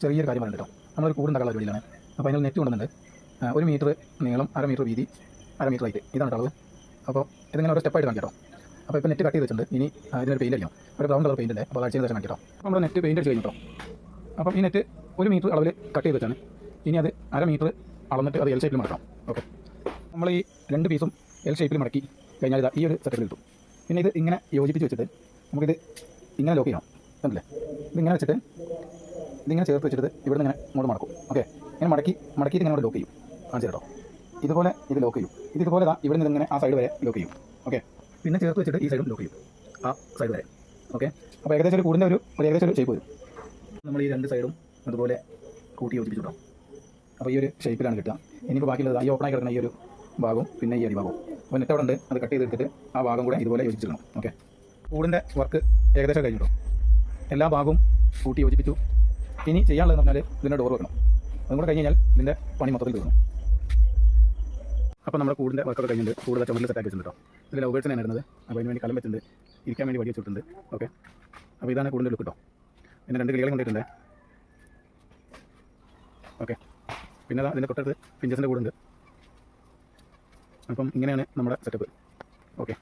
ചെറിയൊരു കാര്യം പറയുന്നുണ്ട് കേട്ടോ. നമ്മളൊരു കൂടുണ്ടാക്കാനുള്ള പരിപാടിയിലാണ്. അപ്പോൾ അതിന് നെറ്റ് കൊണ്ടുവന്നുണ്ട്. 1 മീറ്റർ നീളം, 1/2 മീറ്റർ വീതി, 1/2 മീറ്റർ ഹൈറ്റ്. ഇതാണ് അളവ്. അപ്പോൾ ഇതിങ്ങനെ ഓരോ സ്റ്റെപ്പായിട്ട് കാണിക്കാം കേട്ടോ. അപ്പോൾ ഇപ്പോൾ നെറ്റ് കട്ട് ചെയ്ത് വെച്ചിട്ടുണ്ട്. ഇനി ഇതിനൊരു പെയിൻറ്റ് അടിക്കണം. ഒരു ബ്രൗൺ കളർ പെയിൻറ്റ് ഉണ്ട്. അപ്പോൾ അത് അടിച്ചതിന് ശേഷം കാണിക്കാം കേട്ടോ. അപ്പോൾ നമ്മൾ നെറ്റ് പെയിൻറ്റ് അടിച്ച് കഴിഞ്ഞു കേട്ടോ. അപ്പം ഈ നെറ്റ് 1 മീറ്റർ അളവിൽ കട്ട് ചെയ്ത് വെച്ചാണ്. ഇനി അത് 1/2 മീറ്റർ അളന്നിട്ട് അത് എൽ ഷേപ്പിൽ മടക്കാം. ഓക്കെ, നമ്മൾ ഈ 2 പീസും എൽ ഷേപ്പിൽ മടക്കി കഴിഞ്ഞാൽ ഈ ഒരു സെറ്റപ്പിൽ കിട്ടും. പിന്നെ ഇത് ഇങ്ങനെ യോജിപ്പിച്ച് വെച്ചിട്ട് നമുക്കിത് ഇങ്ങനെ ലോക്ക് ചെയ്യണം. കണ്ടില്ലേ, ഇതിങ്ങനെ വെച്ചിട്ട് ഇതിങ്ങനെ ചേർത്ത് വെച്ചിട്ട് ഇവിടെ നിന്ന് ഇങ്ങനെ ഇങ്ങോട്ട് മടക്കും. ഓക്കെ, ഇങ്ങനെ മടക്കിയിട്ട് ഇങ്ങനെ ലോക്ക് ചെയ്യും. കാണിച്ചു കേട്ടോ. ഇതുപോലെ ഇത് ലോക്ക് ചെയ്യും. ഇതുപോലെ ഇവിടെ നിന്ന് ഇങ്ങനെ ആ സൈഡ് വരെ ലോക്ക് ചെയ്യും. ഓക്കെ, പിന്നെ ചേർത്ത് വെച്ചിട്ട് ഈ സൈഡും ലോക്ക് ചെയ്യും, ആ സൈഡ് വരെ. ഓക്കെ, അപ്പോൾ ഏകദേശം ഒരു കൂടിൻ്റെ ഒരു ഏകദേശം ഒരു ഷേപ്പ് വരും. നമ്മൾ ഈ 2 സൈഡും അതുപോലെ കൂട്ടി യോജിപ്പിച്ചു വിടാം. അപ്പോൾ ഈ ഒരു ഷേപ്പിലാണ് കിട്ടുക. ഇനിയിപ്പോൾ ബാക്കിയുള്ളത് ഈ ഓപ്പണായി കിടക്കുന്ന ഈ ഒരു ഭാഗവും പിന്നെ ഈ അടിഭാഗവും. അപ്പോൾ നെറ്റ് അവിടെ ഉണ്ട്, അത് കട്ട് ചെയ്തെടുത്തിട്ട് ആ ഭാഗം കൂടെ ഇതുപോലെ യോജിച്ചിടണം. ഓക്കെ, കൂടിൻ്റെ വർക്ക് ഏകദേശം കഴിഞ്ഞിട്ടോ. എല്ലാ ഭാഗവും കൂട്ടി യോജിപ്പിച്ചു. ഇനി ചെയ്യാനുള്ളതെന്ന് പറഞ്ഞാൽ ഇതിൻ്റെ ഡോർ വെക്കണം. അതും കൂടെ കഴിഞ്ഞ് കഴിഞ്ഞാൽ ഇതിൻ്റെ പണി മൊത്തത്തിൽ തീർന്നു. അപ്പോൾ നമ്മുടെ കൂടിൻ്റെ വർക്കൊക്കെ കഴിഞ്ഞിട്ടുണ്ട്. കൂടുതൽ ചുമരിൽ സെറ്റാക്കി വെച്ചിട്ടുണ്ട് കേട്ടോ. ഇതിൽ ലവ് ബേഡ്സിനാണ് ഇടുന്നത്. അപ്പോൾ അതിന് വേണ്ടി കലം വെച്ചിട്ടുണ്ട്, ഇരിക്കാൻ വേണ്ടി വടി വെച്ചിട്ടുണ്ട്. ഓക്കെ, അപ്പോൾ ഇതാണ് കൂടിൻ്റെ ലുക്ക് കേട്ടോ. പിന്നെ 2 കിളികളെ കൊണ്ടിട്ടുണ്ട്. ഓക്കെ, പിന്നെ അതിൻ്റെ തൊട്ടടുത്ത് പിഞ്ചസിൻ്റെ കൂടുണ്ട്. അപ്പം ഇങ്ങനെയാണ് നമ്മുടെ സെറ്റപ്പ്. ഓക്കെ.